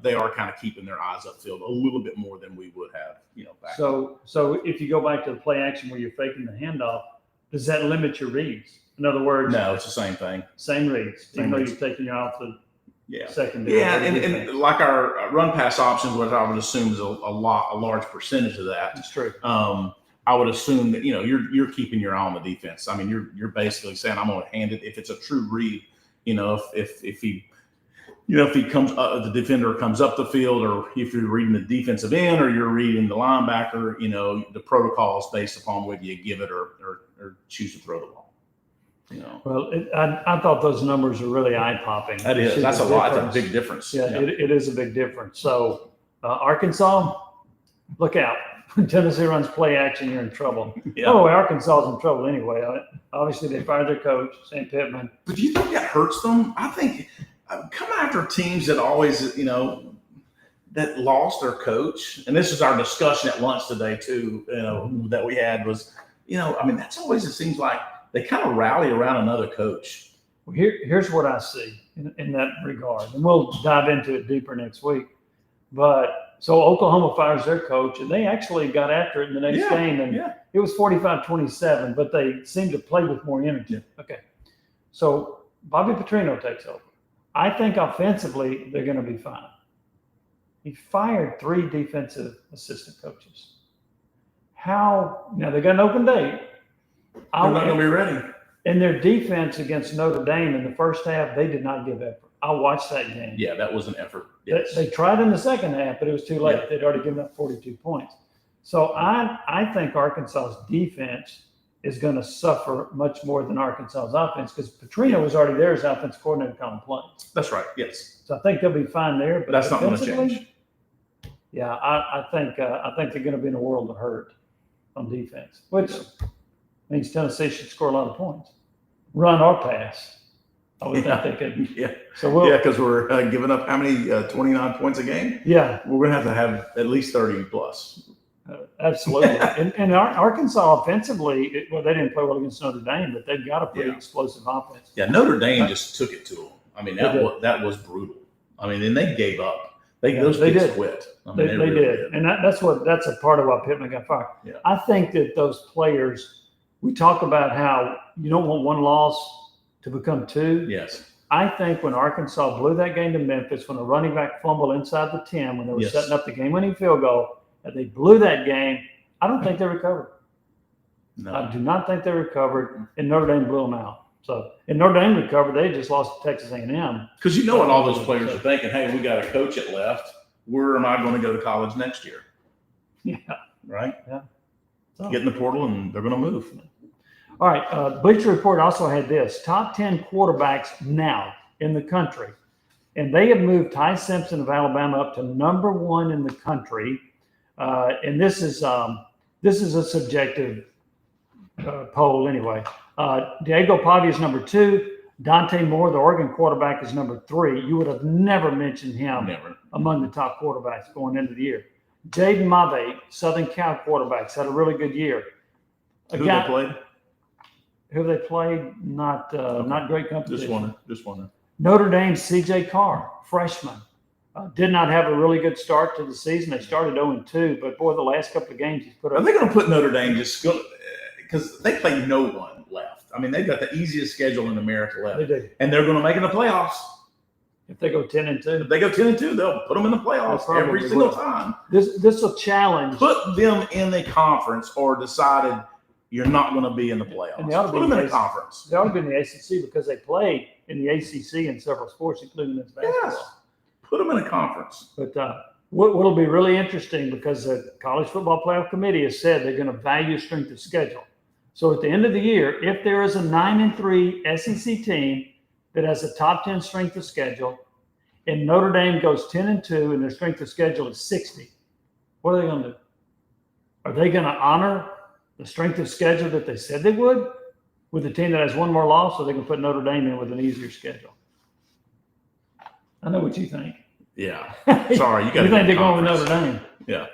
they are kind of keeping their eyes upfield a little bit more than we would have back. So if you go back to the play action where you're faking the handoff, does that limit your reads? In other words, no, it's the same thing. Same reads, even though you're taking you off the second. Yeah, and like our run pass options, which I would assume is a large percentage of that. That's true. I would assume that you're keeping your eye on the defense. I mean, you're basically saying I'm going to hand it if it's a true read. If he comes, the defender comes up the field, or if you're reading the defensive end, or you're reading the linebacker, the protocol is based upon whether you give it or choose to throw the ball. Well, I thought those numbers are really eye-popping. That is. That's a lot. That's a big difference. Yeah, it is a big difference. So, Arkansas, look out. When Tennessee runs play action, you're in trouble. Yeah. Oh, Arkansas is in trouble anyway. Obviously, they fired their coach, St. Pittman. But do you think that hurts them? I think come after teams that always, that lost their coach. And this is our discussion at lunch today, too, that we had was, that's always, it seems like, they kind of rally around another coach. Well, here's what I see in that regard, and we'll dive into it deeper next week. But so Oklahoma fires their coach, and they actually got after it in the next game, and it was 45-27, but they seemed to play with more energy. Okay, so Bobby Petrino takes over. I think offensively they're going to be fine. He fired 3 defensive assistant coaches. How now they got an open date. They're not going to be ready. And their defense against Notre Dame in the first half, they did not give effort. I watched that game. Yeah, that was an effort. Yes. They tried in the second half, but it was too late. Yeah. They'd already given up 42 points. So I think Arkansas's defense is going to suffer much more than Arkansas's offense because Petrino was already there as offense coordinator calling plays. That's right. Yes. So I think they'll be fine there. But that's not going to change. Yeah, I think they're going to be in a world of hurt on defense, which means Tennessee should score a lot of points, run or pass. I would think they could. Yeah. So because we're giving up how many 29 points a game? Yeah. We're going to have at least 30 plus. Absolutely. and Arkansas offensively, they didn't play well against Notre Dame, but they've got a pretty explosive offense. Yeah, Notre Dame just took it to them. I mean, that was brutal. I mean, and they gave up. Those kids quit. I mean, they really did. And that's a part of why Pittman got fired. Yeah. I think that those players. We talk about how you don't want one loss to become 2. Yes. I think when Arkansas blew that game to Memphis, when a running back fumbled inside the 10, when they were setting up the game-winning field goal, and they blew that game, I don't think they recovered. No. I do not think they recovered, and Notre Dame blew them out. So, and Notre Dame recovered. They just lost to Texas A&M. Because what all those players are thinking, hey, we got a coach that left. Where am I going to go to college next year? Yeah. Right? Yeah. So, get in the portal, and they're going to move. All right. Bleacher Report also had this. Top 10 quarterbacks now in the country. And they have moved Ty Simpson of Alabama up to number 1 in the country. And this is a subjective poll anyway. Diego Pavia is number 2. Dante Moore, the Oregon quarterback, is number 3. You would have never mentioned him among the top quarterbacks going into the year. Jaden Mave, Southern Cal quarterbacks, had a really good year. Who they played? Who they played? Not great competition. Just wondering. Notre Dame's C.J. Carr, freshman, did not have a really good start to the season. They started 0-2, but boy, the last couple of games he's put up. Are they going to put Notre Dame because they play no one left? I mean, they've got the easiest schedule in America left. They do, and they're going to make it in the playoffs. If they go 10-2, if they go 10-2, they'll put them in the playoffs every single time. This will challenge. Put them in the conference, or decided you're not going to be in the playoffs. And put them in the conference. They ought to be in the ACC because they play in the ACC in several sports, including men's basketball. Yes. Put them in a conference. But what will be really interesting, because the College Football Playoff Committee has said they're going to value strength of schedule. So at the end of the year, if there is a 9-3 SEC team that has a top 10 strength of schedule, and Notre Dame goes 10-2 and their strength of schedule is 60, what are they going to do? Are they going to honor the strength of schedule that they said they would with a team that has one more loss, so they can put Notre Dame in with an easier schedule? I know what you think. Yeah. Sorry, you got. You think they're going with Notre Dame? Yeah.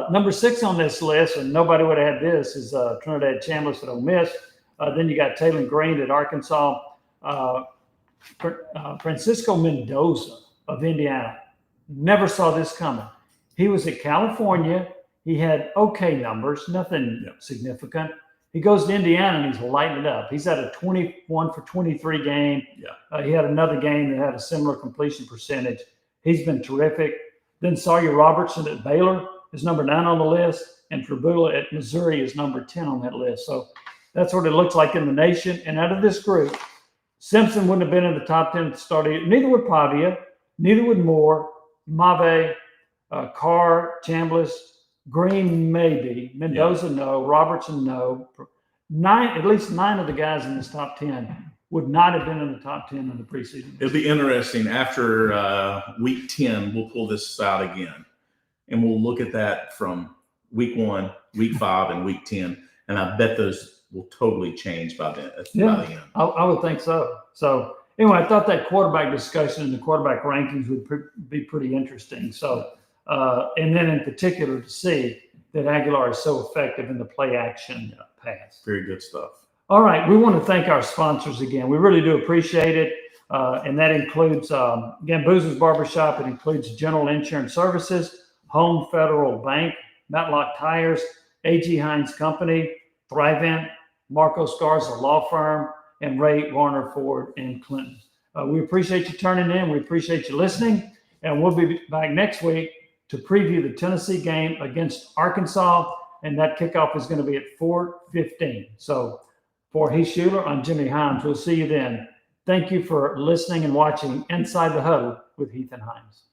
Number 6 on this list, and nobody would have had this, is Trinidad Chambliss at Ole Miss. Then you got Taylor Green at Arkansas. Francisco Mendoza of Indiana. Never saw this coming. He was at California. He had okay numbers, nothing significant. He goes to Indiana and he's lighting it up. He's had a 21 for 23 game. He had another game that had a similar completion percentage. He's been terrific. Then Sawyer Robertson at Baylor is number 9 on the list, and Trabula at Missouri is number 10 on that list. So that's what it looks like in the nation. And out of this group, Simpson wouldn't have been in the top 10 to start. Neither would Pavia, neither would Moore, Mave, Carr, Chambliss, Green maybe, Mendoza no, Robertson no. At least 9 of the guys in this top 10 would not have been in the top 10 in the preseason. It'll be interesting. After week 10, we'll pull this out again, and we'll look at that from week 1, week 5, and week 10. And I bet those will totally change by the end. I would think so. So anyway, I thought that quarterback discussion and the quarterback rankings would be pretty interesting. So, and then in particular to see that Aguilar is so effective in the play action pass. Very good stuff. All right. We want to thank our sponsors again. We really do appreciate it. And that includes, again, Boozer's Barbershop. It includes General Insurance Services, Home Federal Bank, Matlock Tires, A.G. Hines Company, Thrivent, Marcos Garza Law Firm, and Ray Warner Ford in Clinton. We appreciate you turning in. We appreciate you listening. And we'll be back next week to preview the Tennessee game against Arkansas. And that kickoff is going to be at 4:15. So for Heath Shuler, I'm Jimmy Hyams. We'll see you then. Thank you for listening and watching Inside the Huddle with Heath and Hyams.